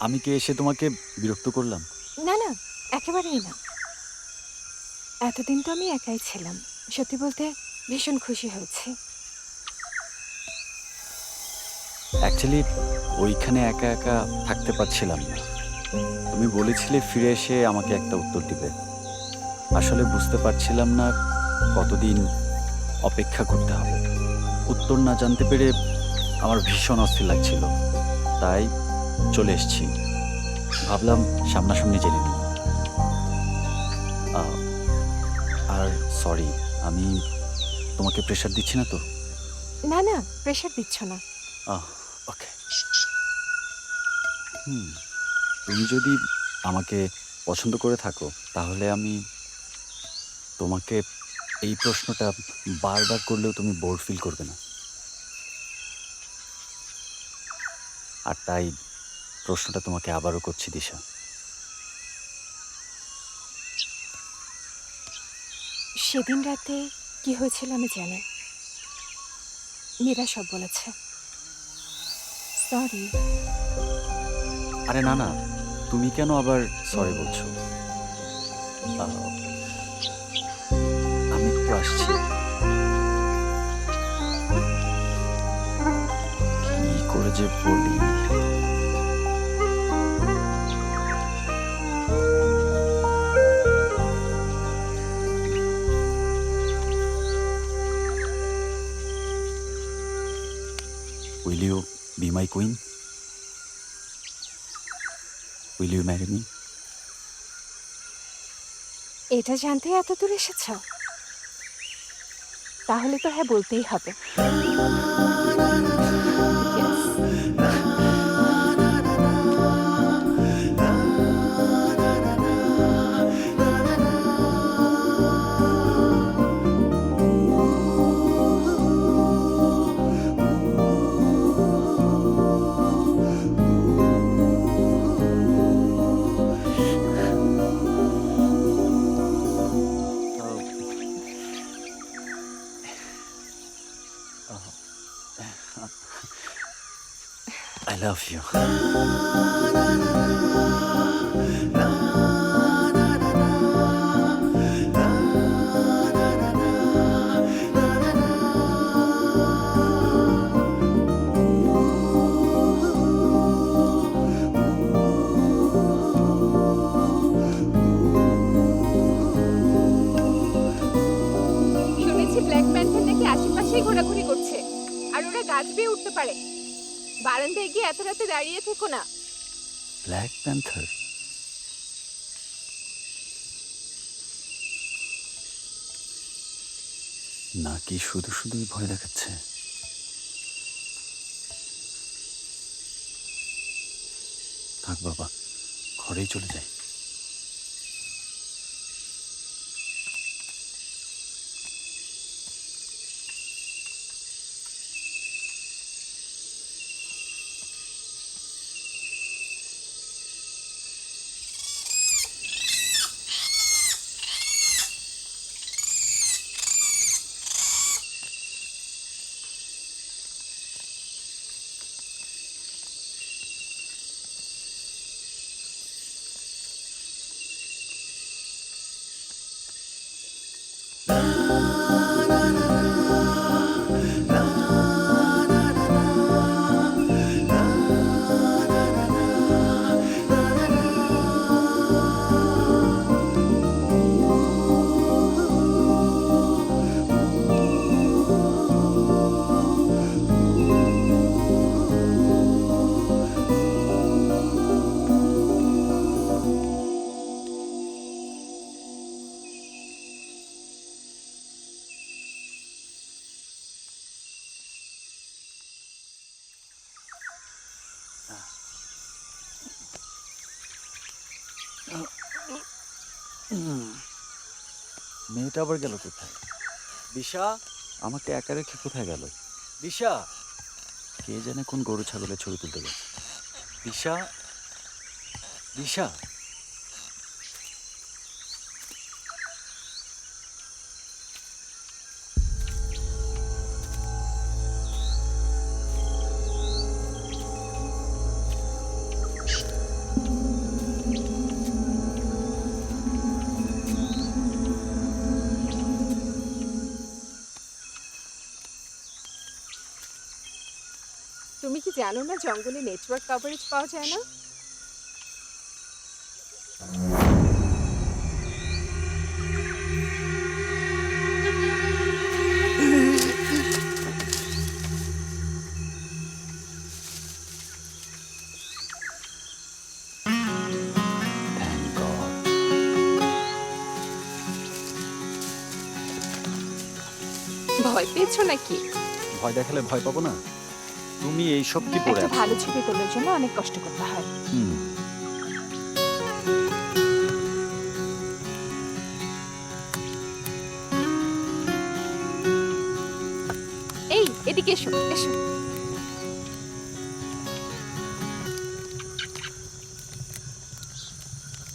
আমি কি এসে তোমাকে বিরক্ত করলাম? না, না, একেবারেই না। এতদিন তো আমি একাই ছিলাম। সত্যি বলতে ভীষণ খুশি হয়েছি। অ্যাকচুয়ালি ওইখানে একা, একা থাকতে পারছিলাম না। তুমি বলেছিলে ফিরে এসে আমাকে একটা উত্তর দিবে। আসলে বুঝতে পারছিলাম না কতদিন অপেক্ষা করতে হবে। উত্তর না জানতে পেরে আমার ভীষণ অস্থির লাগছিল। তাই চলে এসেছি। ভাবলাম সামনাসামনি জেনে নিই। আ আর সরি, আমি তোমাকে প্রেশার দিচ্ছি না তো? না, না, প্রেশার দিচ্ছ না। আহ ওকে। হুম, তুমি যদি আমাকে পছন্দ করে থাকো, তাহলে আমি তোমাকে এই প্রশ্নটা বারবার করলেও তুমি বোর ফিল করবে না। আর তাই প্রশ্নটা তোমাকে আবারও করছি দিশা। সেদিন রাতে কি হয়েছিল আমি জানি। মীরা সব বলেছে। সরি। আরে না, না, তুমি কেন আবার সরি বলছো? আ আমি একটু আসছি। কি করে যে বলি? Will you be my queen? Will you marry me? এটা জানতে এত দূর এসেছ? তাহলে তো হ্যাঁ বলতেই হবে। Yes. Uh, I love you. শুনেছি ব্ল্যাক প্যান্থার নাকি আশেপাশেই ঘোরাঘুরি করছে। আর ওরা গাছ বেয়ে উঠতে পারে। বারান্দায় গিয়ে এত রাতে দাঁড়িয়ে থেকো না। Black Panther? নাকি শুধু শুধুই ভয় দেখাচ্ছে? থাক বাবা, ঘরেই চলে যাই। মেয়েটা আবার গেল কোথায়? দিশা, আমাকে একা রেখে কোথায় গেল? দিশা, কে জানে কোন গরু ছাগলের ছবি তুলতে গেছে। দিশা, দিশা। তুমি কি জানো না জঙ্গলে নেটওয়ার্ক কভারেজ পাওয়া যায় না? Thank God. ভয় পেয়েছো নাকি? ভয় দেখালে ভয় পাবো না? তুমি এইসব কি পড়ে একটা আছো? ভালো ছবি তোলার জন্য অনেক কষ্ট করতে হয়। হুম, এই এদিকে এসো এসো।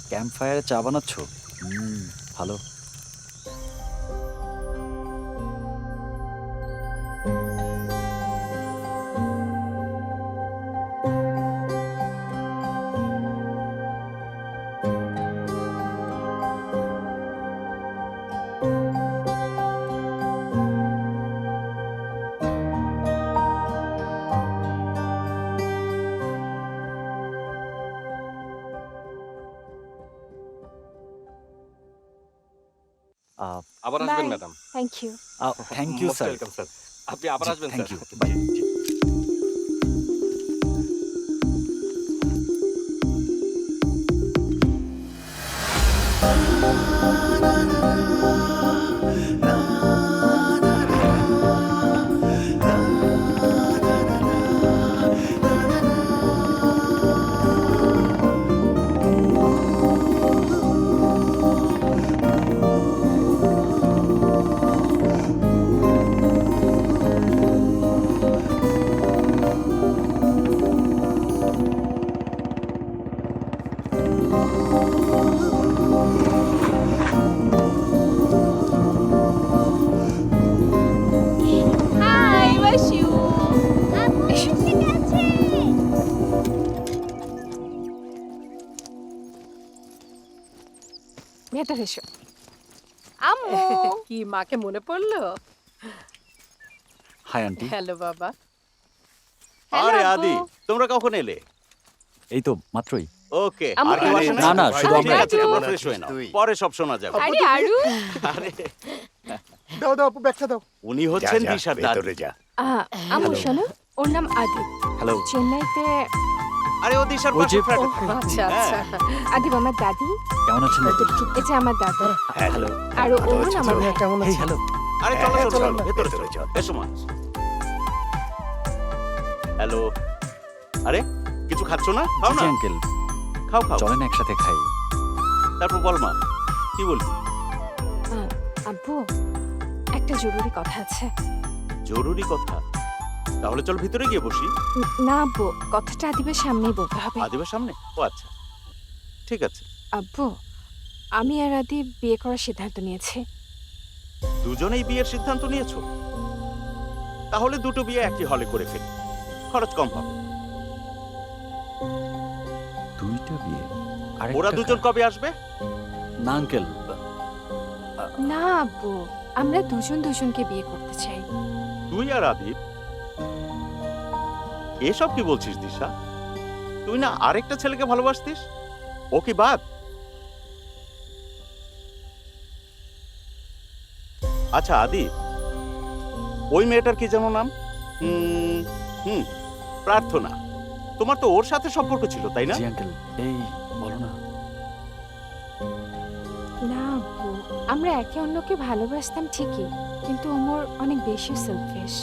ক্যাম্প ফায়ারে চা বানাচ্ছ? ভালো। আবার আসবেন Bye. Madam. Thank you. Thank you most sir. Welcome sir. আপনি আবার আসবেন থ্যাংক স্যার। ইউ। জি, জি। হাই বাসু। এসো। ভেতর এসো। আম্মু। কি মাকে মনে পড়লো? Hi aunty. হ্যালো বাবা। Hello, আরে আব্বু। আদি, তোমরা কখন এলে? এই তো মাত্রই। ওকে। আম্মু আর কেউ কেমন আসে আছো? নাই? না, শুধু ঠিক আমরা। আছে, তোমরা ফ্রেশ হয়ে নাও। পরে সব শোনা যাবে। আরে আরু। আরে, দাও দাও আপু ব্যাগটা দাও। উনি হচ্ছেন দিশার দাদি। ভেতরে যা। আম্মু Hello. শোনো, ওর নাম আদিব। হ্যালো। চেন্নাইতে। আরে ও দিশার ওই যে- পাশে ফ্ল্যাটে ও থাকে। আচ্ছা হ্যাঁ। আচ্ছা। আদিব আমার দাদি। কেমন আছেন দাদি? এটা আমার দাদা। হ্যালো। আর অরুণ আমার ভাই। কেমন হেই আছিস? হ্যালো। আরে চলো হ্যাঁ, চলো চলো চলো, না, ভেতরে ভেতরে চলো। চল। এসো মা। হ্যালো। আরে কিছু খাচ্ছ না? খাও জি না। আঙ্কেল, খাও খাও। চলেন একসাথে খাই। তারপর বল মা, কি বলবি? আব্বু, একটা জরুরি কথা আছে। জরুরি কথা? তাহলে চল ভিতরে গিয়ে বসি। না আব্বু, কথাটা আদিবের সামনেই বলতে হবে। আদিবের সামনে? ও আচ্ছা, ঠিক আছে। আব্বু, আমি আর আদিব বিয়ে করার সিদ্ধান্ত নিয়েছি। দুজনেই বিয়ের সিদ্ধান্ত নিয়েছো? তাহলে দুটো বিয়ে একই হলে করে ফেলি, খরচ কম হবে। দুইটা বিয়ে? আরেকটা ওরা দুজন কবে আসবে? না আঙ্কেল, না আব্বু, আমরা দুজন দুজনকে বিয়ে করতে চাই। তুই আর আদিব? এসব কি বলছিস দিশা? তুই না আরেকটা ছেলেকে ভালোবাসতিস? ও কি বাদ? আচ্ছা আদিব, ওই মেয়েটার কি যেন নাম? হুম হুম, প্রার্থনা। তোমার তো ওর সাথে সম্পর্ক ছিল, তাই না? জি আঙ্কেল, এই বলো না। না আব্বু, আমরা একে অন্যকে ভালোবাসতাম ঠিকই, কিন্তু ওমর অনেক বেশি সেলফিশ।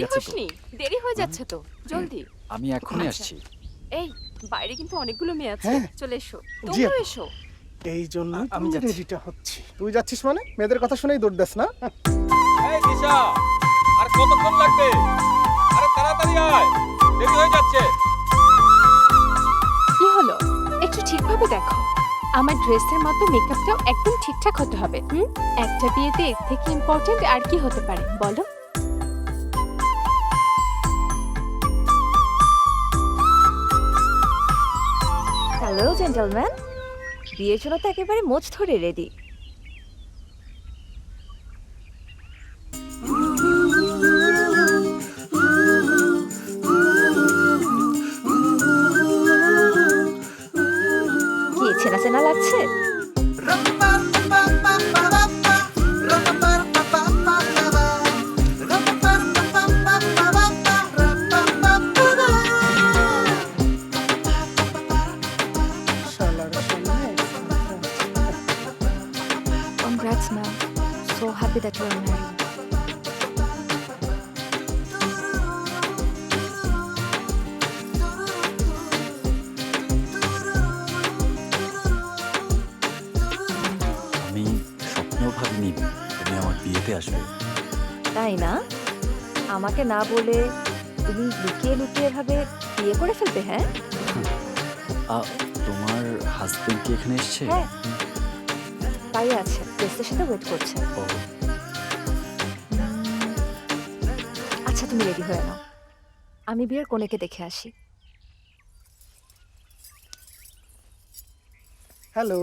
আছে তো হসনি? দেরি হয়ে যাচ্ছে তো, জলদি। আমি এখনই আচ্ছা। আসছি। এই, বাইরে কিন্তু অনেকগুলো মেয়ে আছে, হ্যাঁ। চলে এসো। জি, তোমরা আপু। এসো। এই জন্য আমি আমি যাচ্ছি। রেডিটা হচ্ছি। তুই যাচ্ছিস মানে মেয়েদের কথা শুনেই দৌড় দেস না? এই দিশা, আর কতক্ষণ লাগবে? আরে তাড়াতাড়ি আয়, দেরি হয়ে যাচ্ছে। কি হলো? একটু ঠিকভাবে দেখো। আমার ড্রেসের মতো মেকআপটাও একদম ঠিকঠাক হতে হবে। একটা বিয়েতে এর থেকে ইম্পর্টেন্ট আর কি হতে পারে বলো? হ্যালো জেন্টলম্যান, বিয়ের জন্য তো একেবারে মোচ ধরে রেডি। কি চেনা চেনা লাগছে? শালারা শালা। Congrats, ma'am. So happy that you are married. আমি স্বপ্নেও ভাবিনি তুমি আমার বিয়েতে আসবে। তাই না? আমাকে না বলে তুমি লুকিয়ে লুকিয়ে ভাবে বিয়ে করে ফেলবে? হ্যাঁ তোমার হাজবেন্ড কি এখানে এসছে? হ্যাঁ, তাই আছে, গেস্টের সাথে ওয়েট করছে। ও, আচ্ছা, তুমি রেডি হয়ে নাও, আমি বিয়ের কনেকে দেখে আসি। হ্যালো,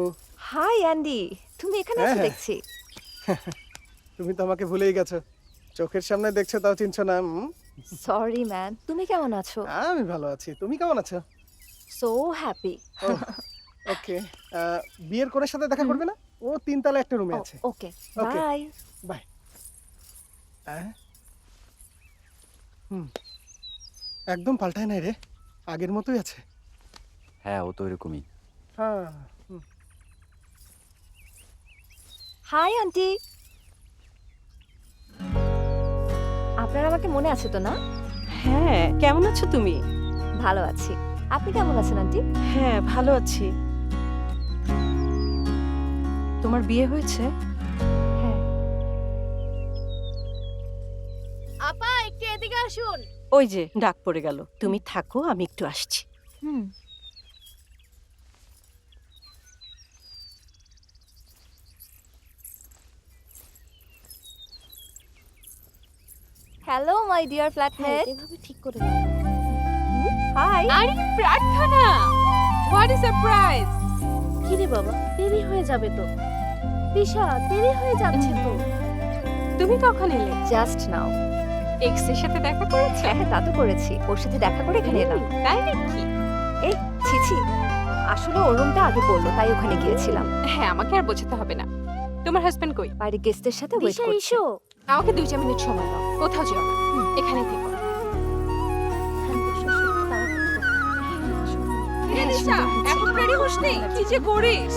হাই অ্যান্ডি, তুমি এখানে হ্যাঁ, আছো হ্যাঁ। দেখছি। তুমি তো আমাকে ভুলেই গেছো। চোখের সামনে দেখছো তাও চিনছো না? সরি ম্যান, তুমি কেমন আছো? আমি ভালো আছি। তুমি কেমন আছো? So happy. ওকে, বিয়ের কোণের সাথে দেখা করবে না? ও 3 তলায় একটা রুমে আছে। ওকে, Okay. বাই। বাই। একদম পাল্টায় নাই রে, আগের মতোই আছে। হ্যাঁ ও তো এরকমই। হ্যাঁ। হাই আন্টি, আপনার আমাকে মনে আছে তো না? হ্যাঁ, কেমন আছো তুমি? ভালো আছি, আপনি কেমন আছেন আন্টি? হ্যাঁ, ভালো আছি। তোমার বিয়ে হয়েছে? হ্যাঁ। আপা একটু এদিকে আসুন। ওই যে ডাক পড়ে গেল, তুমি থাকো, আমি একটু আসছি। হুম। Hello my dear flatmate. এভাবে ঠিক করে হাই। আরে প্রার্থনা, হোয়াট ইজ সারপ্রাইজ! কি রে বাবা, দেরি হয়ে যাবে তো। দিশা, দেরি হয়ে যাচ্ছে তো। তুমি কখন এলে? Just now. এক্স এর সাথে দেখা করেছো? হ্যাঁ, তা তো করেছি, ওর সাথে দেখা করে এখানে এলাম। তাই নাকি? এই ছিছি, আসলে ওর রুমটা আগে বললো তাই ওখানে গিয়েছিলাম। হ্যাঁ, আমাকে আর বোঝাতে হবে না। তোমার হাজবেন্ড কই? বাইরে গেস্টের সাথে ওয়েট দিশা করছে। এসো। আমাকে 2 মিনিট সময় দাও, কোথাও যেও না, এখানে থেকো। হ্যাঁ, দিশা, এখন রেডি হসনি? কি যে করিস?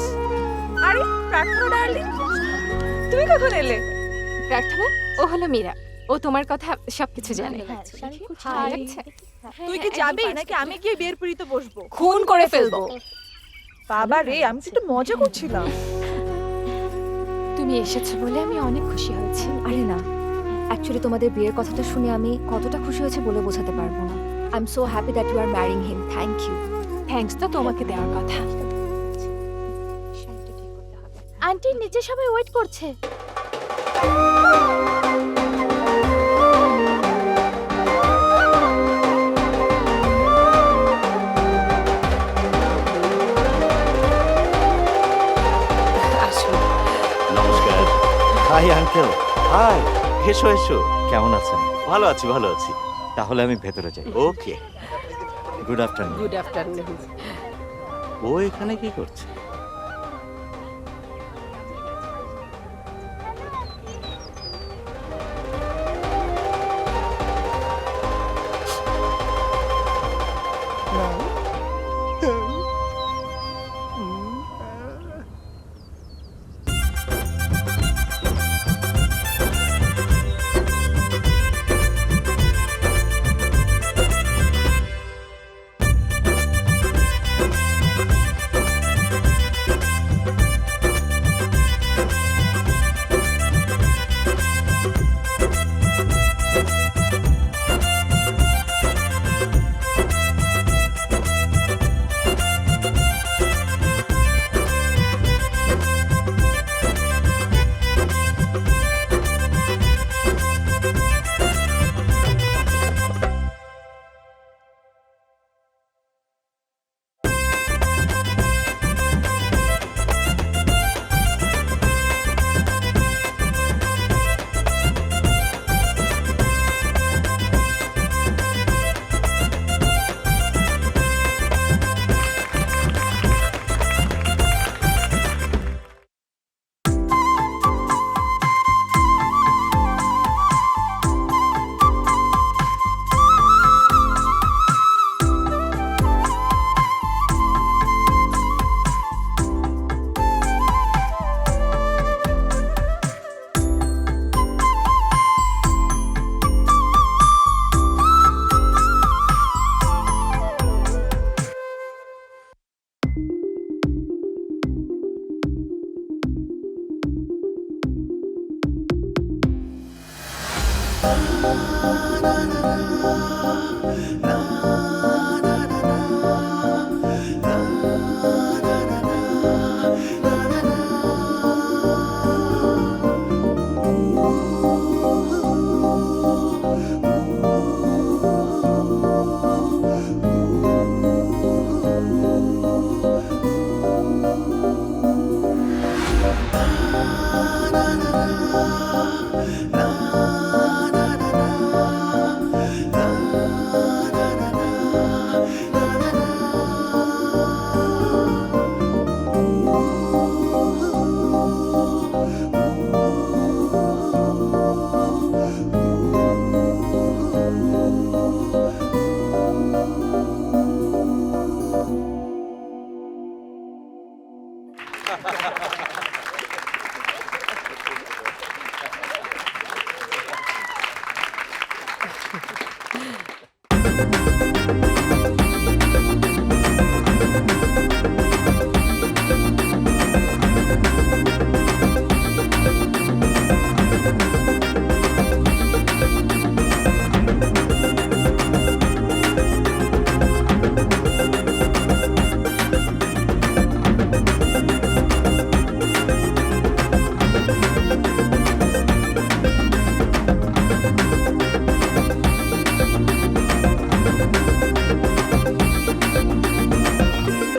আরে প্রার্থনা ডার্লিং, তুমি কখন এলে? প্রার্থনা, ও হলো মীরা, ও তোমার কথা সবকিছু জানে। হ্যাঁ, শাড়ি খুব ভালো ভালো লাগছে। তুই কি যাবি নাকি আমি গিয়ে বিয়ের পিড়িতে বসবো? খুন করে ফেলবো। বাবা রে, আমি তো একটু মজা করছিলাম। তুমি এসেছো বলে আমি অনেক খুশি হয়েছি। আরে না, অ্যাকচুয়ালি তোমাদের বিয়ের কথাটা শুনে আমি কতটা খুশি হয়েছে বলে বোঝাতে পারবো না। I am so happy that you are marrying him. Thank you. Thanks তো তোমাকে দেওয়ার কথা। আন্টি নিচে সবাই ওয়েট করছে। আসো। নমস্কার। হাই আঙ্কেল, হাই, এসো এসো। কেমন আছেন? ভালো আছি, ভালো আছি। তাহলে আমি ভেতরে যাই। Okay. Good afternoon. Good afternoon. ও এখানে কি করছে?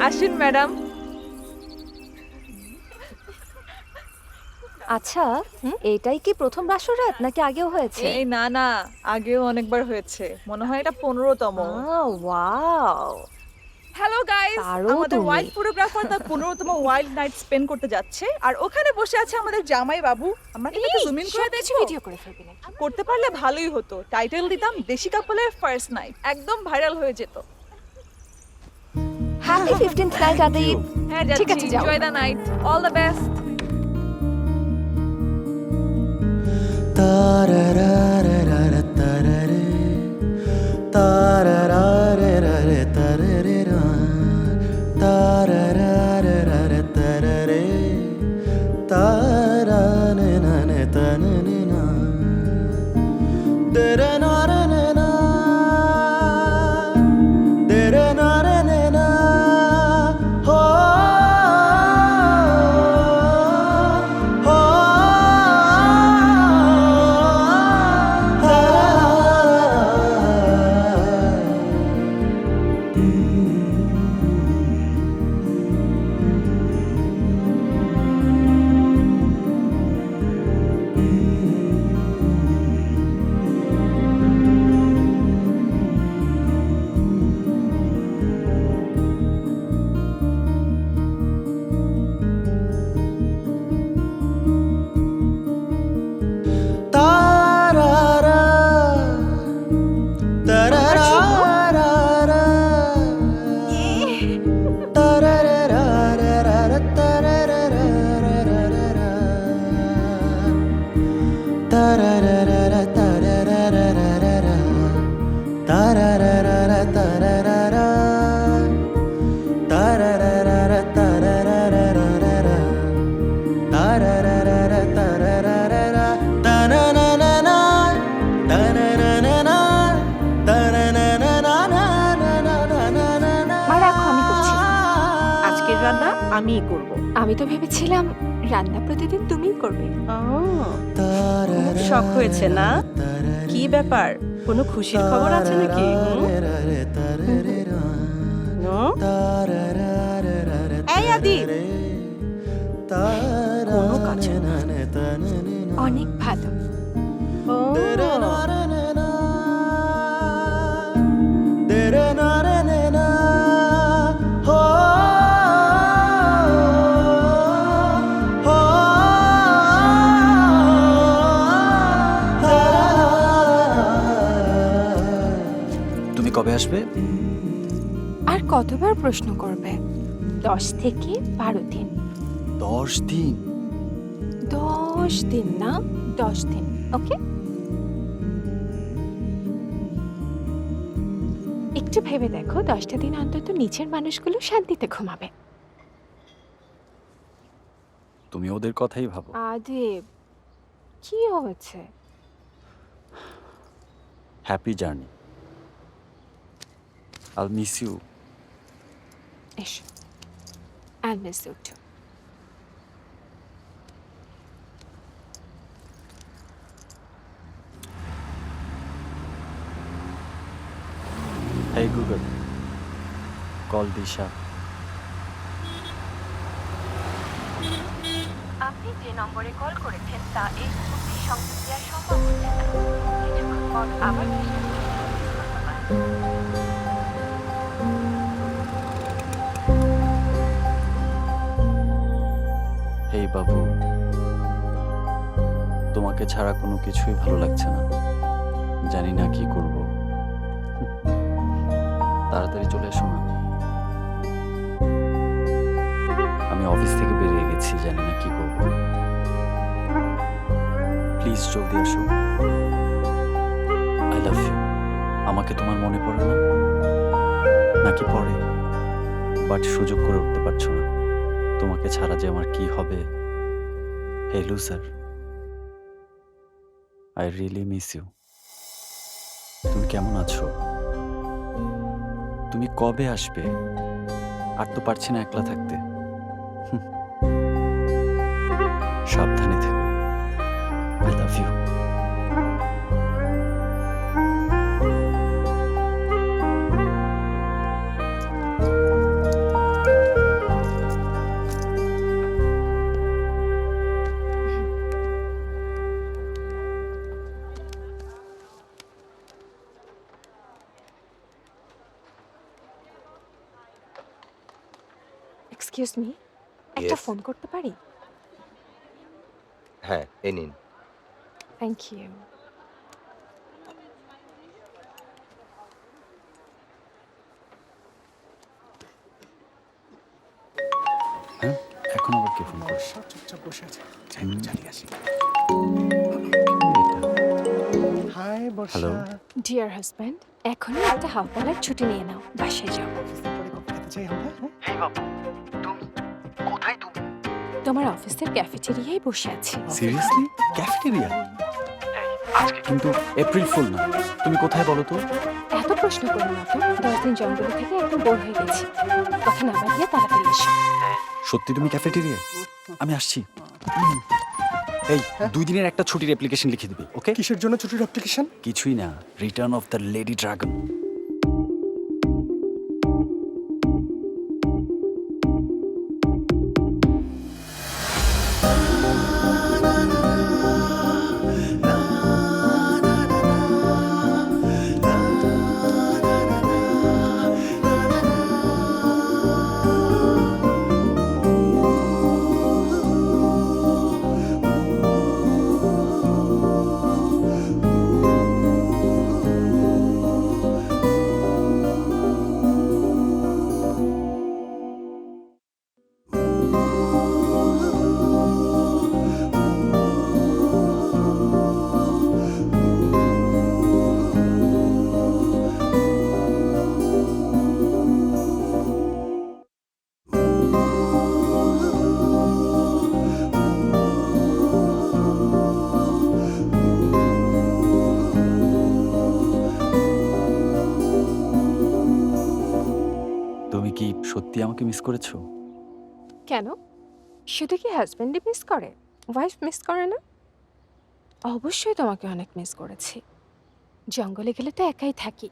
আসুন ম্যাডাম। আচ্ছা এটাই কি প্রথম বাসর রাত নাকি আগেও হয়েছে? এই না না, আগেও অনেকবার হয়েছে, মনে হয় এটা 15তম। ওয়াও, হ্যালো গাইস, পারো আমাদের তুমি। ওয়াইল্ড ফটোগ্রাফার তার 15তম ওয়াইল্ড নাইট স্পেন্ড করতে যাচ্ছে, আর ওখানে বসে আছে আমাদের জামাই বাবু। আমরা কি একটু জুম ইন করে দেখি? ভিডিও করে ফেলবি না। করতে পারলে ভালোই হতো, টাইটেল দিতাম দেশি কাপলের ফার্স্ট নাইট, একদম ভাইরাল হয়ে যেত। Happy 15th night Adib. হ্যাঁ ঠিক যাচ্ছি, আছে, যাও। Enjoy the night, all the best. আজকের রান্না আমিই করব। আমি তো ভেবেছিলাম রান্না প্রতিদিন তুমিই করবে। খুব শখ হয়েছে না? কি ব্যাপার, কোনো খুশির খবর আছে নাকি? এই আদিব, কোনো কাছে না। অনেক ভালো। তুমি কবে আসবে? আর কতবার প্রশ্ন করবে? 10 থেকে 12 দিন। 10 দিন? 10 দিন না, 10 দিন। ওকে, একটু ভেবে দেখো, 10টা দিন অন্তত নিচের মানুষগুলো শান্তিতে ঘুমাবে। তুমি ওদের কথাই ভাবো। আদিব, কি হয়েছে? Happy journey. I'll miss you. এসো, I'll miss you too. Hey Google, call Disha. আপনি যে নম্বরে কল করেছেন তা এই মুহূর্তে সংযোগ দেওয়া সম্ভব হচ্ছে না। কিছুক্ষণ পর আবার চেষ্টা করুন। হেই বাবু, তোমাকে ছাড়া কোনো কিছুই ভালো লাগছে না। জানি না কি করব। তাড়াতাড়ি চলে এসো না। আমি অফিস থেকে বেরিয়ে গেছি, জানি না কি করবো। প্লিজ জলদি আসো। I love you. আমাকে তোমার মনে পড়ে না? নাকি পড়ে, বাট সুযোগ করে উঠতে পারছো না? তোমাকে ছাড়া যে আমার কি হবে। Hey loser, I really miss you. তুমি কেমন আছো? তুমি কবে আসবে? আর তো পারছি না একলা থাকতে। সাবধানে থেকো। I love you. Excuse me, একটা Yes. ফোন করতে পারি? হ্যাঁ, এই নিন। Thank you. হ্যাঁ, এখন আবার কে ফোন করছে? সব চুপচাপ বসে আছে। যাই একটু চালিয়ে আসি। হাই বর্ষা। Hello. ডিয়ার হাজব্যান্ড, এখনই একটা হাফ বেলার ছুটি নিয়ে নাও, বাসায় যাও। অফিসের পরে কফি খেতে চাই আমরা, হ্যাঁ? তোমার অফিসের ক্যাফেটেরিয়ায় বসে আছি। সিরিয়াসলি? ক্যাফেটেরিয়া? কিন্তু এপ্রিল ফুল না। তুমি কোথায় বলো তো? এত প্রশ্ন করো না তো, 10 দিন জঙ্গলে থেকে একদম বোর হয়ে গেছি। কথা না বাড়িয়ে তাড়াতাড়ি এসো। সত্যি তুমি ক্যাফেটেরিয়া? আমি আসছি। এই 2 দিনের একটা ছুটির অ্যাপ্লিকেশন লিখে দিবি, ওকে? কিসের জন্য ছুটির অ্যাপ্লিকেশন? কিছুই না, return of the lady dragon. তুমি কি সত্যি আমাকে মিস করেছো? কেন? শুধু কি হাজব্যান্ডই মিস করে, ওয়াইফ মিস করে না? অবশ্যই তোমাকে অনেক মিস করেছি। জঙ্গলে গেলে তো একাই থাকি,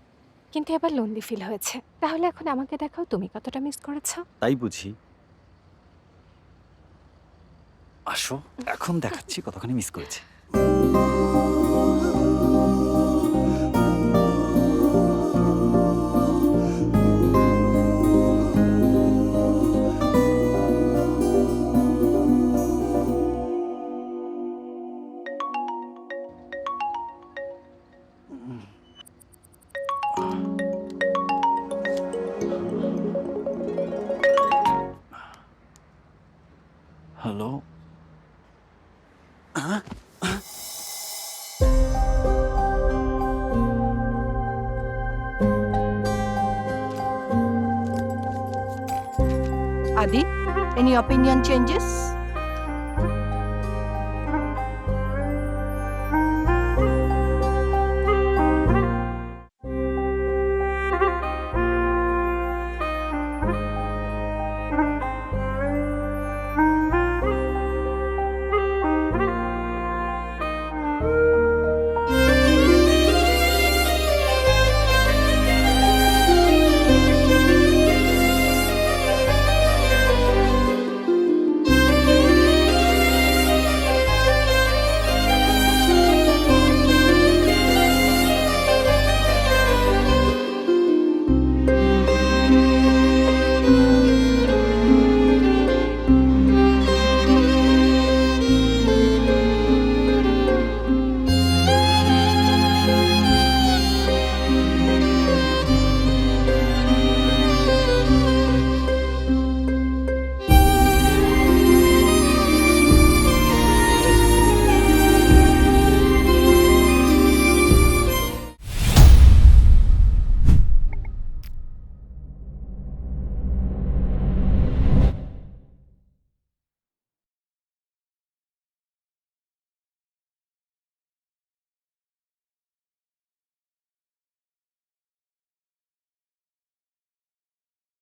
কিন্তু এবার লোনলি ফিল হয়েছে। তাহলে এখন আমাকে দেখাও তুমি কতটা মিস করেছো। তাই বুঝি? আসো, এখন দেখাচ্ছি কতখানি মিস করেছি। Hello? Adi, any opinion changes?